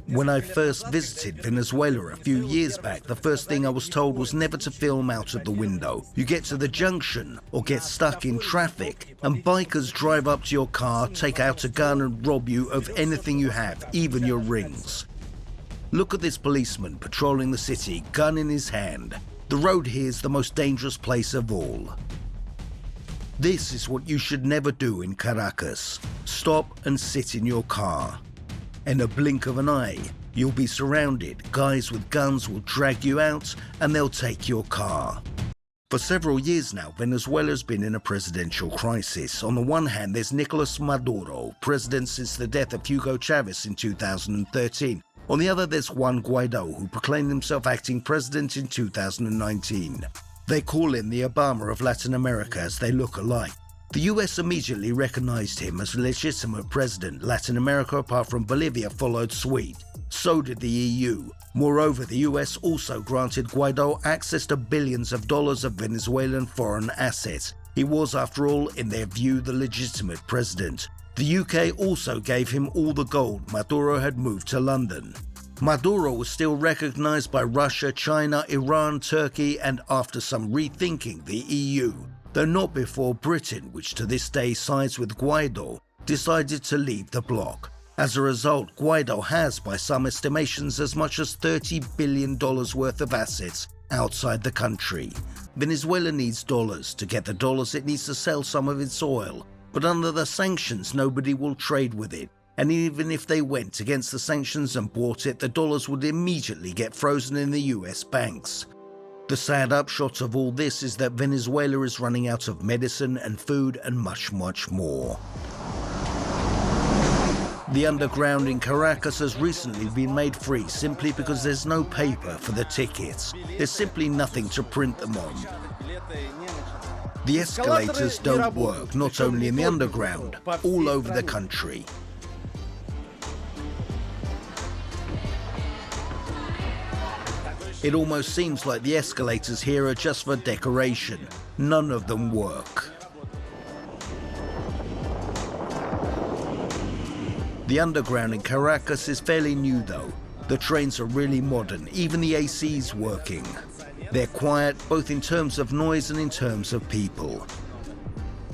When I first visited Venezuela a few years back, the first thing I was told was never to film out of the window. You get to the junction or get stuck in traffic and bikers drive up to your car, take out a gun and rob you of anything you have, even your rings. Look at this policeman patrolling the city, gun in his hand. The road here is the most dangerous place of all. This is what you should never do in Caracas. Stop and sit in your car. In a blink of an eye, you'll be surrounded. Guys with guns will drag you out and they'll take your car. For several years now, Venezuela's been in a presidential crisis. On the one hand, there's Nicolas Maduro, president since the death of Hugo Chavez in 2013. On the other, there's Juan Guaido, who proclaimed himself acting president in 2019. They call him the Obama of Latin America as they look alike. The US immediately recognized him as legitimate president. Latin America, apart from Bolivia, followed suit. So did the EU. Moreover, the US also granted Guaido access to billions of dollars of Venezuelan foreign assets. He was, after all, in their view, the legitimate president. The UK also gave him all the gold Maduro had moved to London. Maduro was still recognized by Russia, China, Iran, Turkey, and after some rethinking, the EU. Though not before Britain, which to this day sides with Guaido, decided to leave the bloc. As a result, Guaido has, by some estimations, as much as $30 billion worth of assets outside the country. Venezuela needs dollars. To get the dollars, it needs to sell some of its oil. But under the sanctions, nobody will trade with it. And even if they went against the sanctions and bought it, the dollars would immediately get frozen in the US banks. The sad upshot of all this is that Venezuela is running out of medicine and food and much, much more. The underground in Caracas has recently been made free simply because there's no paper for the tickets. There's simply nothing to print them on. The escalators don't work, not only in the underground, all over the country. It almost seems like the escalators here are just for decoration. None of them work. The underground in Caracas is fairly new though. The trains are really modern, even the AC's working. They're quiet both in terms of noise and in terms of people.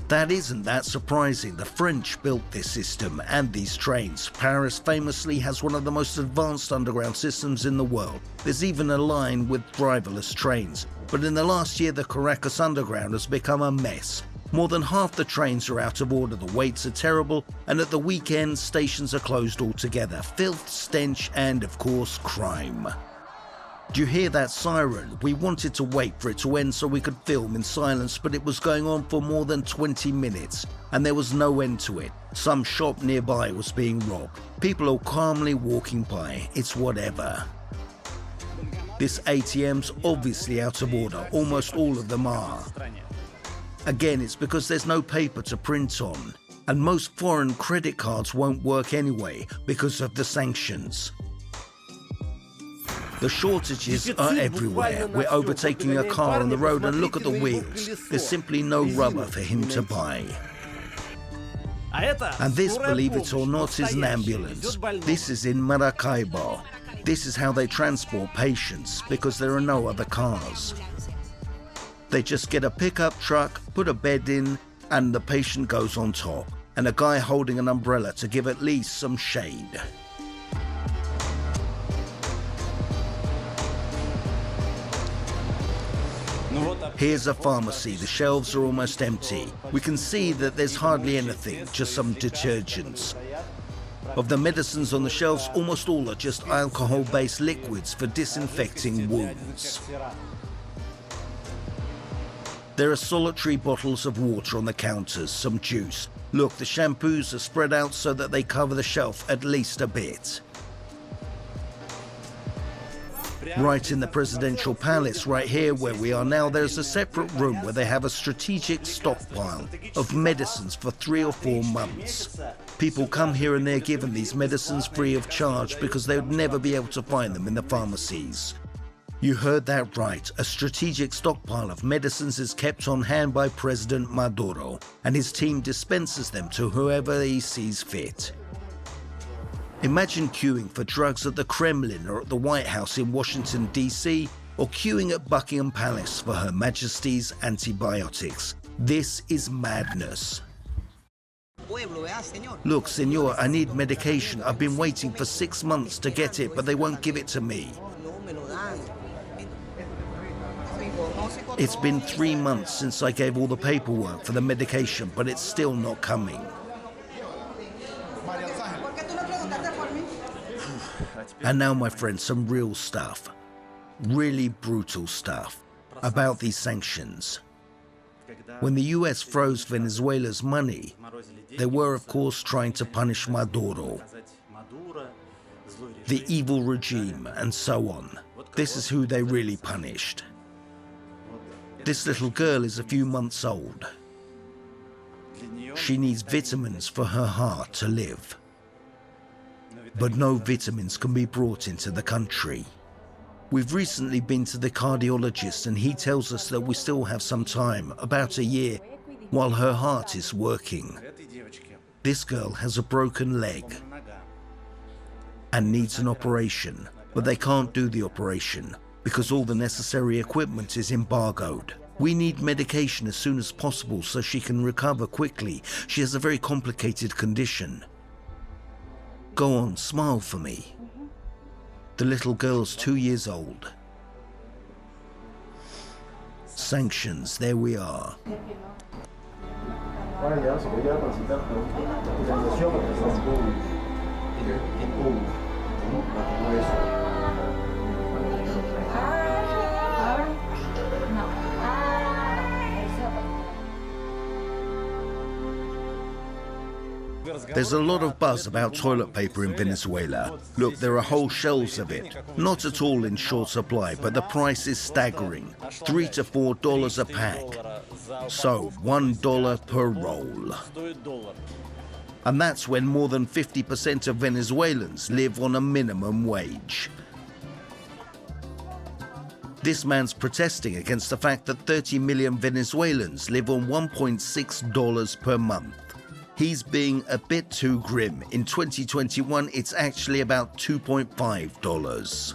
That isn't that surprising. The French built this system and these trains. Paris famously has one of the most advanced underground systems in the world. There's even a line with driverless trains. But in the last year, the Caracas Underground has become a mess. More than half the trains are out of order, the waits are terrible, and at the weekends, stations are closed altogether. Filth, stench, and of course, crime. Do you hear that siren? We wanted to wait for it to end so we could film in silence, but it was going on for more than 20 minutes, and there was no end to it. Some shop nearby was being robbed. People are calmly walking by. It's whatever. This ATM's obviously out of order. Almost all of them are. Again, it's because there's no paper to print on, and most foreign credit cards won't work anyway because of the sanctions. The shortages are everywhere. We're overtaking a car on the road and look at the wheels. There's simply no rubber for him to buy. And this, believe it or not, is an ambulance. This is in Maracaibo. This is how they transport patients because there are no other cars. They just get a pickup truck, put a bed in, and the patient goes on top, and a guy holding an umbrella to give at least some shade. Here's a pharmacy. The shelves are almost empty. We can see that there's hardly anything, just some detergents. Of the medicines on the shelves, almost all are just alcohol-based liquids for disinfecting wounds. There are solitary bottles of water on the counters, some juice. Look, the shampoos are spread out so that they cover the shelf at least a bit. Right in the presidential palace, right here where we are now, there's a separate room where they have a strategic stockpile of medicines for 3 or 4 months. People come here and they're given these medicines free of charge because they would never be able to find them in the pharmacies. You heard that right. A strategic stockpile of medicines is kept on hand by President Maduro, and his team dispenses them to whoever he sees fit. Imagine queuing for drugs at the Kremlin or at the White House in Washington, D.C., or queuing at Buckingham Palace for Her Majesty's antibiotics. This is madness. Look, senor, I need medication. I've been waiting for 6 months to get it, but they won't give it to me. It's been 3 months since I gave all the paperwork for the medication, but it's still not coming. And now, my friends, some real stuff. Really brutal stuff about these sanctions. When the US froze Venezuela's money, they were, of course, trying to punish Maduro, the evil regime, and so on. This is who they really punished. This little girl is a few months old. She needs vitamins for her heart to live. But no vitamins can be brought into the country. We've recently been to the cardiologist and he tells us that we still have some time, about a year, while her heart is working. This girl has a broken leg and needs an operation, but they can't do the operation because all the necessary equipment is embargoed. We need medication as soon as possible so she can recover quickly. She has a very complicated condition. Go on, smile for me. The little girl's 2 years old. Sanctions, there we are. There's a lot of buzz about toilet paper in Venezuela. Look, there are whole shelves of it. Not at all in short supply, but the price is staggering. $3 to $4 a pack. So, $1 per roll. And that's when more than 50% of Venezuelans live on a minimum wage. This man's protesting against the fact that 30 million Venezuelans live on $1.6 per month. He's being a bit too grim. In 2021, it's actually about $2.5.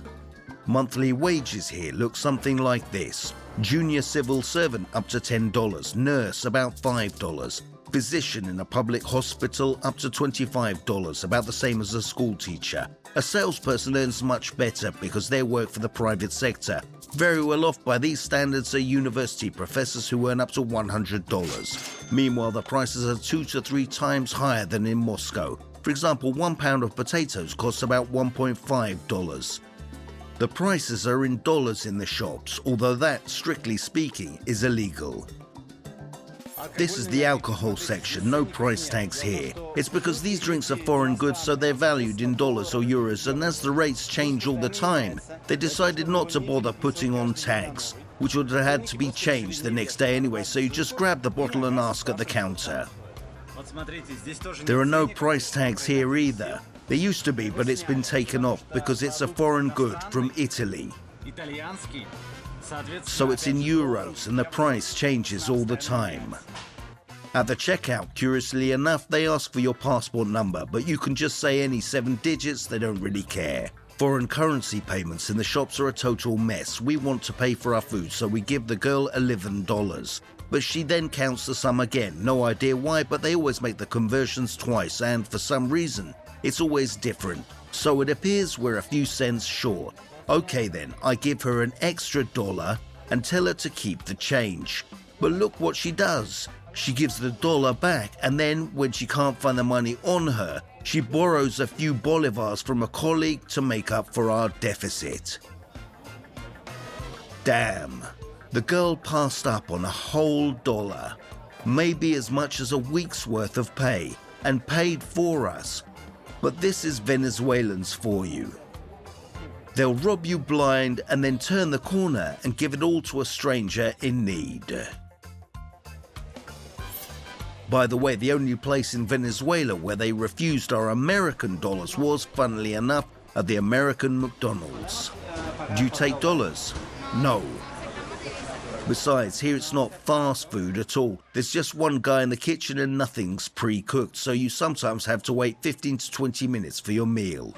Monthly wages here look something like this. Junior civil servant up to $10, nurse about $5, physician in a public hospital up to $25, about the same as a school teacher. A salesperson earns much better because they work for the private sector. Very well off by these standards are university professors who earn up to $100. Meanwhile, the prices are 2 to 3 times higher than in Moscow. For example, 1 pound of potatoes costs about $1.5. The prices are in dollars in the shops, although that, strictly speaking, is illegal. This is the alcohol section, no price tags here. It's because these drinks are foreign goods, so they're valued in dollars or euros, and as the rates change all the time, they decided not to bother putting on tags, which would have had to be changed the next day anyway, so you just grab the bottle and ask at the counter. There are no price tags here either. There used to be, but it's been taken off because it's a foreign good from Italy. So it's in euros and the price changes all the time. At the checkout, curiously enough, they ask for your passport number, but you can just say any 7 digits, they don't really care. Foreign currency payments in the shops are a total mess. We want to pay for our food, so we give the girl $11. But she then counts the sum again. No idea why, but they always make the conversions twice, and for some reason, it's always different. So it appears we're a few cents short. Okay then, I give her an extra $1 and tell her to keep the change. But look what she does. She gives the $1 back, and then when she can't find the money on her, she borrows a few bolivars from a colleague to make up for our deficit. Damn. The girl passed up on a whole $1, maybe as much as a week's worth of pay, and paid for us. But this is Venezuelans for you. They'll rob you blind and then turn the corner and give it all to a stranger in need. By the way, the only place in Venezuela where they refused our American dollars was, funnily enough, at the American McDonald's. Do you take dollars? No. Besides, here it's not fast food at all. There's just one guy in the kitchen and nothing's pre-cooked, so you sometimes have to wait 15 to 20 minutes for your meal.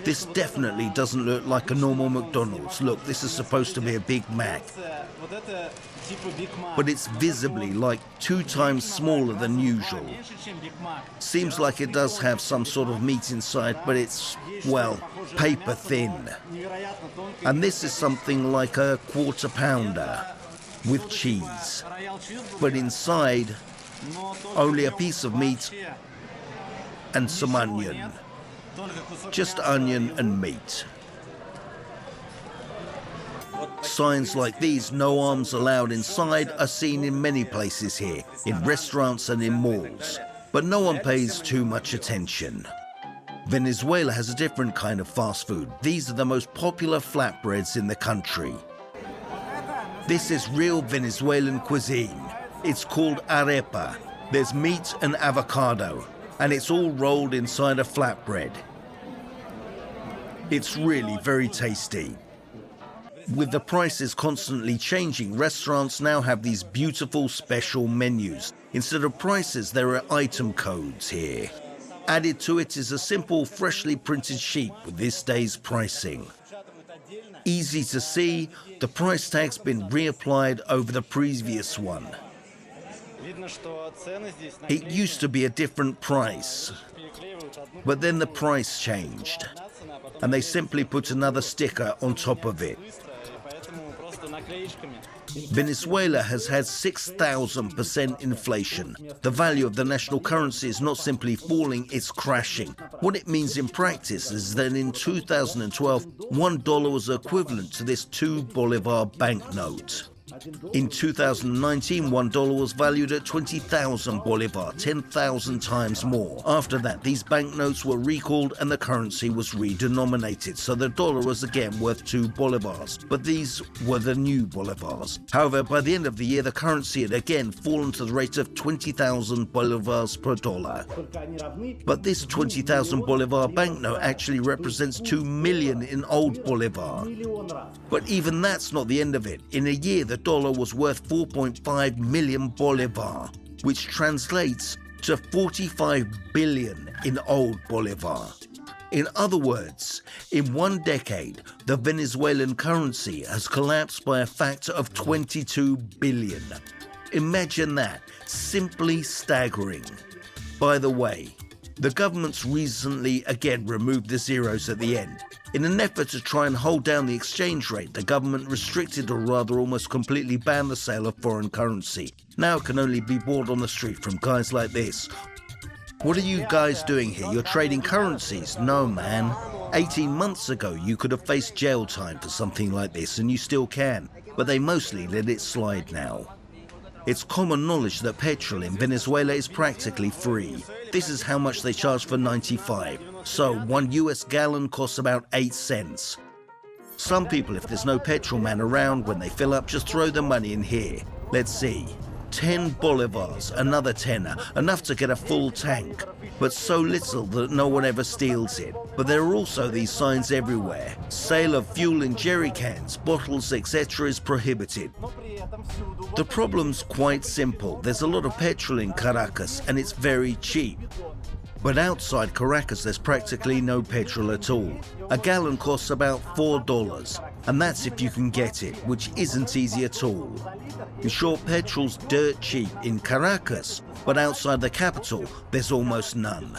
This definitely doesn't look like a normal McDonald's. Look, this is supposed to be a Big Mac. But it's visibly like 2 times smaller than usual. Seems like it does have some sort of meat inside, but it's, well, paper thin. And this is something like a quarter pounder with cheese. But inside, only a piece of meat and some onion. Just onion and meat. Signs like these, "No arms allowed inside," are seen in many places here, in restaurants and in malls. But no one pays too much attention. Venezuela has a different kind of fast food. These are the most popular flatbreads in the country. This is real Venezuelan cuisine. It's called arepa. There's meat and avocado, and it's all rolled inside a flatbread. It's really very tasty. With the prices constantly changing, restaurants now have these beautiful special menus. Instead of prices, there are item codes here. Added to it is a simple, freshly printed sheet with this day's pricing. Easy to see, the price tag's been reapplied over the previous one. It used to be a different price, but then the price changed, and they simply put another sticker on top of it. Venezuela has had 6,000% inflation. The value of the national currency is not simply falling, it's crashing. What it means in practice is that in 2012, $1 was equivalent to this 2 Bolivar banknote. In 2019, $1 was valued at 20,000 Bolivar, 10,000 times more. After that, these banknotes were recalled and the currency was redenominated, so the dollar was again worth 2 Bolivars. But these were the new Bolivars. However, by the end of the year, the currency had again fallen to the rate of 20,000 Bolivars per dollar. But this 20,000 Bolivar banknote actually represents 2 million in old Bolivar. But even that's not the end of it. In a year, the dollar was worth 4.5 million Bolivar, which translates to 45 billion in old Bolivar. In other words, in 1 decade, the Venezuelan currency has collapsed by a factor of 22 billion. Imagine that, simply staggering. By the way, the government's recently again removed the zeros at the end. In an effort to try and hold down the exchange rate, the government restricted or rather almost completely banned the sale of foreign currency. Now it can only be bought on the street from guys like this. What are you guys doing here? You're trading currencies? No, man. 18 months ago, you could have faced jail time for something like this, and you still can. But they mostly let it slide now. It's common knowledge that petrol in Venezuela is practically free. This is how much they charge for 95. So 1 US gallon costs about 8 cents. Some people, if there's no petrol man around when they fill up, just throw the money in here. Let's see. 10 bolivars, another tenner, enough to get a full tank, but so little that no one ever steals it. But there are also these signs everywhere. Sale of fuel in jerry cans, bottles, etc. is prohibited. The problem's quite simple. There's a lot of petrol in Caracas and it's very cheap. But outside Caracas, there's practically no petrol at all. A gallon costs about $4, and that's if you can get it, which isn't easy at all. In short, petrol's dirt cheap in Caracas, but outside the capital, there's almost none.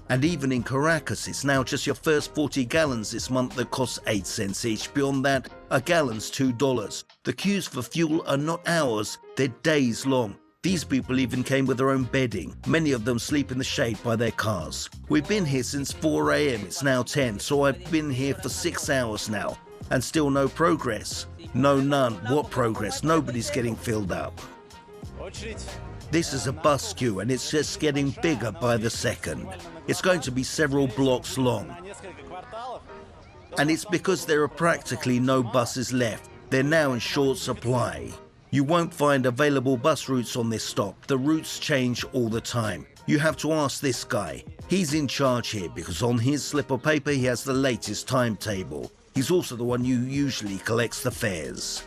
And even in Caracas, it's now just your first 40 gallons this month that costs 8 cents each. Beyond that, a gallon's $2. The queues for fuel are not hours, they're days long. These people even came with their own bedding. Many of them sleep in the shade by their cars. We've been here since 4 a.m. It's now 10, so I've been here for 6 hours now. And still no progress. No, none. What progress? Nobody's getting filled up. This is a bus queue and it's just getting bigger by the second. It's going to be several blocks long. And it's because there are practically no buses left. They're now in short supply. You won't find available bus routes on this stop. The routes change all the time. You have to ask this guy. He's in charge here because on his slip of paper he has the latest timetable. He's also the one who usually collects the fares.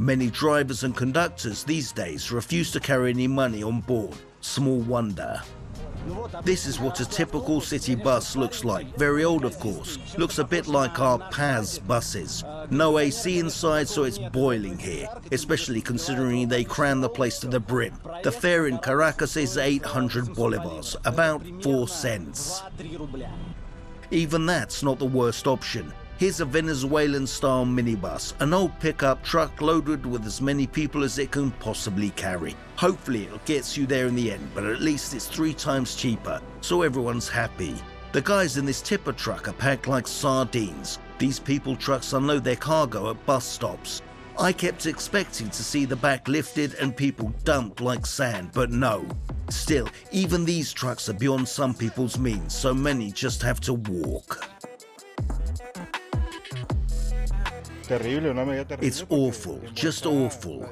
Many drivers and conductors these days refuse to carry any money on board. Small wonder. This is what a typical city bus looks like. Very old, of course. Looks a bit like our Paz buses. No AC inside, so it's boiling here, especially considering they cram the place to the brim. The fare in Caracas is 800 bolivars, about 4 cents. Even that's not the worst option. Here's a Venezuelan-style minibus, an old pickup truck loaded with as many people as it can possibly carry. Hopefully it gets you there in the end, but at least it's 3 times cheaper, so everyone's happy. The guys in this tipper truck are packed like sardines. These people trucks unload their cargo at bus stops. I kept expecting to see the back lifted and people dumped like sand, but no. Still, even these trucks are beyond some people's means, so many just have to walk. It's awful, just awful.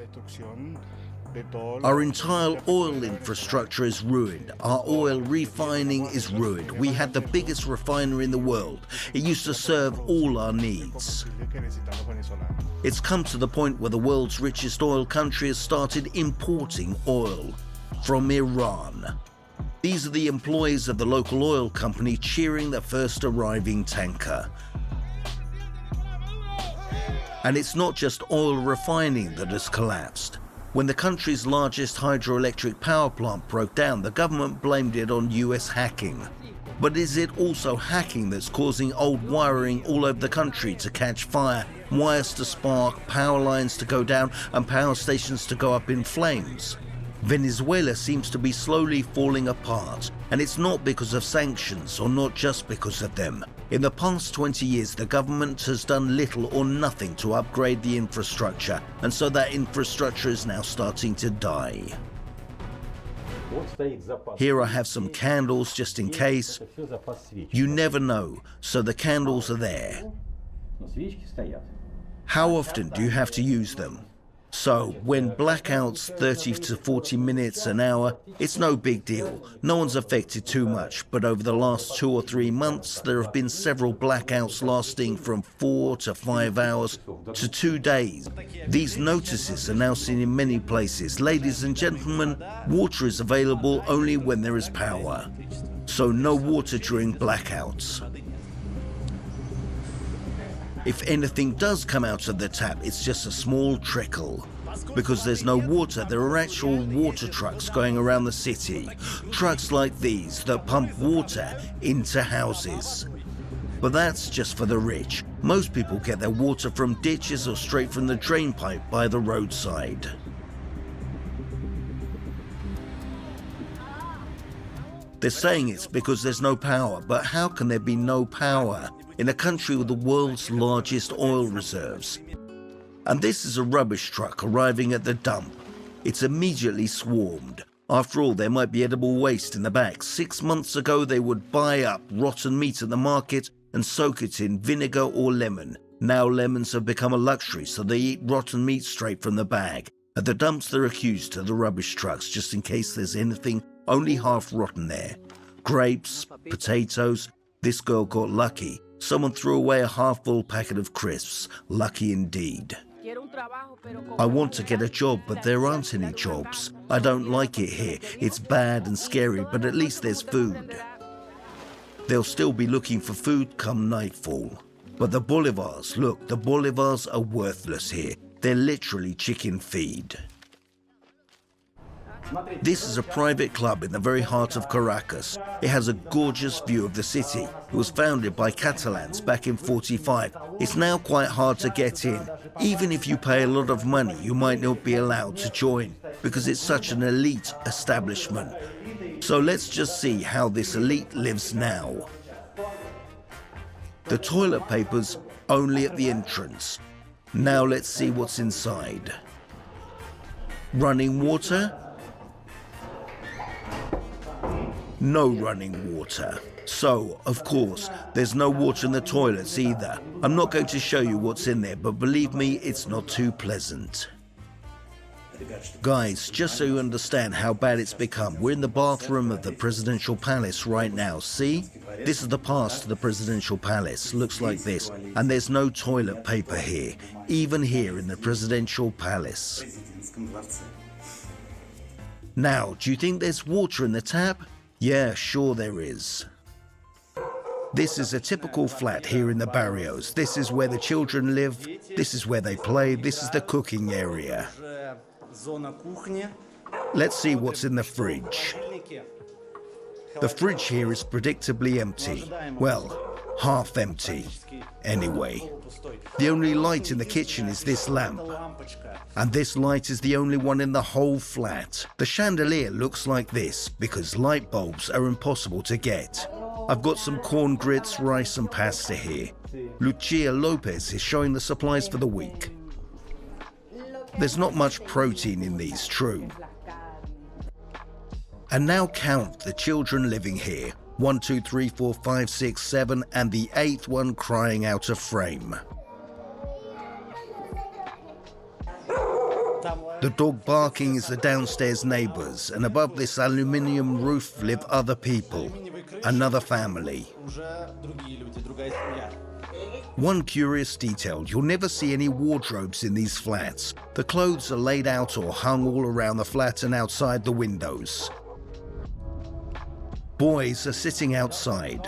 Our entire oil infrastructure is ruined. Our oil refining is ruined. We had the biggest refinery in the world. It used to serve all our needs. It's come to the point where the world's richest oil country has started importing oil from Iran. These are the employees of the local oil company cheering the first arriving tanker. And it's not just oil refining that has collapsed. When the country's largest hydroelectric power plant broke down, the government blamed it on US hacking. But is it also hacking that's causing old wiring all over the country to catch fire, wires to spark, power lines to go down, and power stations to go up in flames? Venezuela seems to be slowly falling apart, and it's not because of sanctions or not just because of them. In the past 20 years, the government has done little or nothing to upgrade the infrastructure, and so that infrastructure is now starting to die. Here I have some candles just in case. You never know, so the candles are there. How often do you have to use them? So, when blackouts 30 to 40 minutes an hour, it's no big deal. No one's affected too much, but over the last 2 or 3 months, there have been several blackouts lasting from 4 to 5 hours to 2 days. These notices are now seen in many places. Ladies and gentlemen, water is available only when there is power. So no water during blackouts. If anything does come out of the tap, it's just a small trickle. Because there's no water, there are actual water trucks going around the city. Trucks like these that pump water into houses. But that's just for the rich. Most people get their water from ditches or straight from the drain pipe by the roadside. They're saying it's because there's no power, but how can there be no power in a country with the world's largest oil reserves? And this is a rubbish truck arriving at the dump. It's immediately swarmed. After all, there might be edible waste in the back. 6 months ago, they would buy up rotten meat at the market and soak it in vinegar or lemon. Now lemons have become a luxury, so they eat rotten meat straight from the bag. At the dumps, they're accused to the rubbish trucks, just in case there's anything only half rotten there. Grapes, potatoes. This girl got lucky. Someone threw away a half-full packet of crisps. Lucky indeed. I want to get a job, but there aren't any jobs. I don't like it here. It's bad and scary, but at least there's food. They'll still be looking for food come nightfall. But the bolivars, look, the bolivars are worthless here. They're literally chicken feed. This is a private club in the very heart of Caracas. It has a gorgeous view of the city. It was founded by Catalans back in '45. It's now quite hard to get in. Even if you pay a lot of money, you might not be allowed to join because it's such an elite establishment. So let's just see how this elite lives now. The toilet paper's only at the entrance. Now let's see what's inside. Running water? No running water. So, of course, there's no water in the toilets either. I'm not going to show you what's in there, but believe me, it's not too pleasant. Guys, just so you understand how bad it's become, we're in the bathroom of the presidential palace right now. See? This is the pass to the presidential palace. Looks like this. And there's no toilet paper here, even here in the presidential palace. Now, do you think there's water in the tap? Yeah, sure there is. This is a typical flat here in the barrios. This is where the children live. This is where they play. This is the cooking area. Let's see what's in the fridge. The fridge here is predictably empty. Well, half empty. Anyway, the only light in the kitchen is this lamp. And this light is the only one in the whole flat. The chandelier looks like this because light bulbs are impossible to get. I've got some corn grits, rice and pasta here. Lucia Lopez is showing the supplies for the week. There's not much protein in these, true. And now count the children living here. 1, 2, 3, 4, 5, 6, 7, and the 8th one crying out of frame. The dog barking is the downstairs neighbors, and above this aluminium roof live other people, another family. One curious detail, you'll never see any wardrobes in these flats. The clothes are laid out or hung all around the flat and outside the windows. Boys are sitting outside.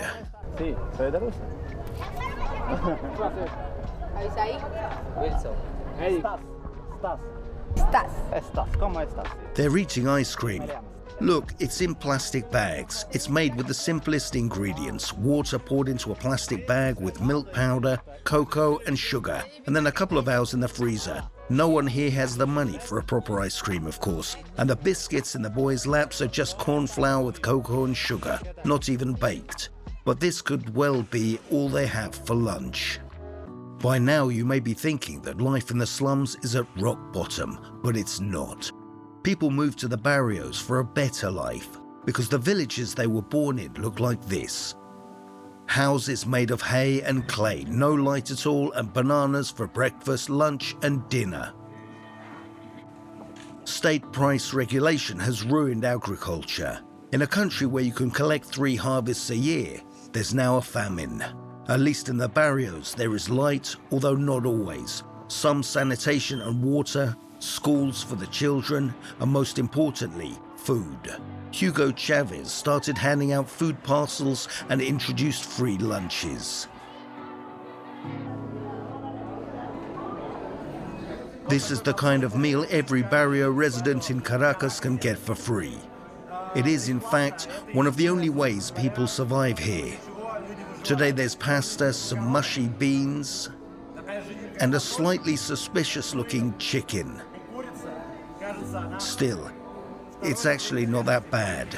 They're eating ice cream. Look, it's in plastic bags. It's made with the simplest ingredients. Water poured into a plastic bag with milk powder, cocoa and sugar, and then a couple of hours in the freezer. No one here has the money for a proper ice cream, of course. And the biscuits in the boys' laps are just corn flour with cocoa and sugar, not even baked. But this could well be all they have for lunch. By now you may be thinking that life in the slums is at rock bottom, but it's not. People move to the barrios for a better life, because the villages they were born in look like this. Houses made of hay and clay, no light at all, and bananas for breakfast, lunch and dinner. State price regulation has ruined agriculture. In a country where you can collect 3 harvests a year, there's now a famine. At least in the barrios there is light, although not always. Some sanitation and water, schools for the children, and most importantly, food. Hugo Chavez started handing out food parcels and introduced free lunches. This is the kind of meal every barrio resident in Caracas can get for free. It is, in fact, one of the only ways people survive here. Today there's pasta, some mushy beans, and a slightly suspicious-looking chicken. Still, it's actually not that bad.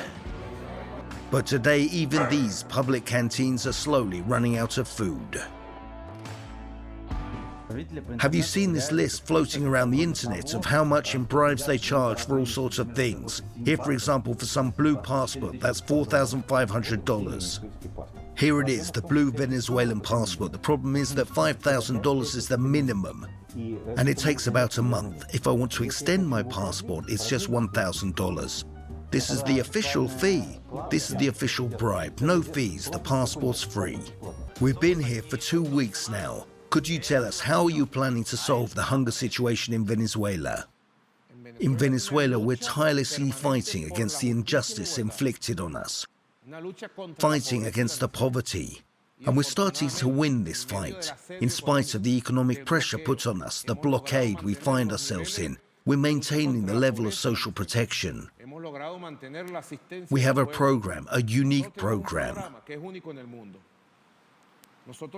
But today, even these public canteens are slowly running out of food. Have you seen this list floating around the internet of how much in bribes they charge for all sorts of things? Here, for example, for some blue passport, that's $4,500. Here it is, the blue Venezuelan passport. The problem is that $5,000 is the minimum, and it takes about a month. If I want to extend my passport, it's just $1,000. This is the official fee. This is the official bribe. No fees, the passport's free. We've been here for 2 weeks now. Could you tell us, how are you planning to solve the hunger situation in Venezuela? In Venezuela, we're tirelessly fighting against the injustice inflicted on us, fighting against the poverty, and we're starting to win this fight. In spite of the economic pressure put on us, the blockade we find ourselves in, we're maintaining the level of social protection. We have a program, a unique program.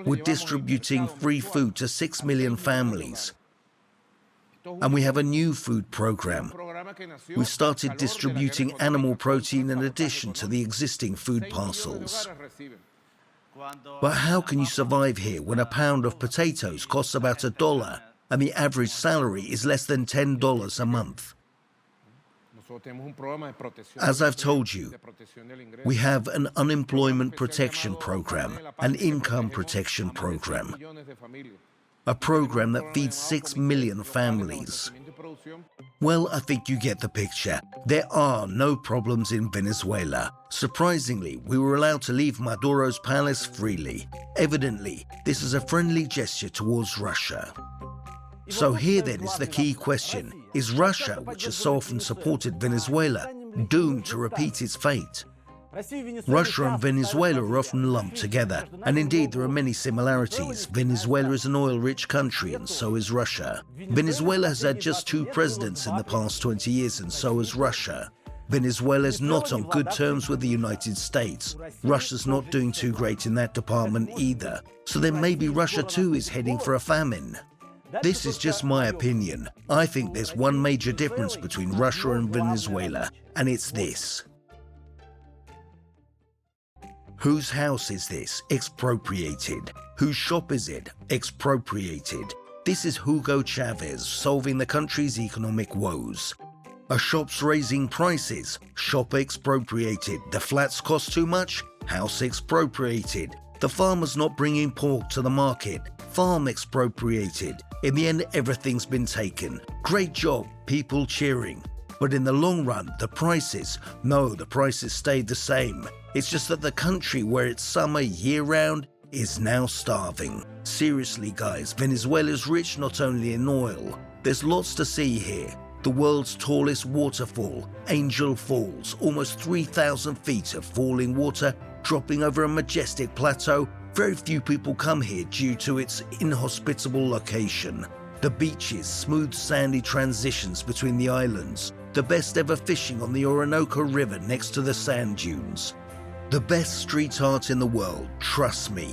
We're distributing free food to 6 million families. And we have a new food program. We've started distributing animal protein in addition to the existing food parcels. But how can you survive here when a pound of potatoes costs about $1 and the average salary is less than $10 a month? As I've told you, we have an unemployment protection program, an income protection program. a program that feeds 6 million families. Well, I think you get the picture. There are no problems in Venezuela. Surprisingly, we were allowed to leave Maduro's palace freely. Evidently, this is a friendly gesture towards Russia. So here then is the key question. Is Russia, which has so often supported Venezuela, doomed to repeat its fate? Russia and Venezuela are often lumped together, and indeed there are many similarities. Venezuela is an oil-rich country, and so is Russia. Venezuela has had just 2 presidents in the past 20 years, and so has Russia. Venezuela is not on good terms with the United States. Russia's not doing too great in that department either. So then maybe Russia too is heading for a famine. This is just my opinion. I think there's one major difference between Russia and Venezuela, and it's this. Whose house is this? Expropriated. Whose shop is it? Expropriated. This is Hugo Chavez solving the country's economic woes. A shop's raising prices. Shop expropriated. The flats cost too much? House expropriated. The farmer's not bringing pork to the market. Farm expropriated. In the end, everything's been taken. Great job, people cheering. But in the long run, the prices stayed the same. It's just that the country where it's summer year-round is now starving. Seriously guys, Venezuela's rich not only in oil. There's lots to see here. The world's tallest waterfall, Angel Falls, almost 3,000 feet of falling water dropping over a majestic plateau. Very few people come here due to its inhospitable location. The beaches, smooth sandy transitions between the islands. The best ever fishing on the Orinoco River next to the sand dunes. The best street art in the world, trust me.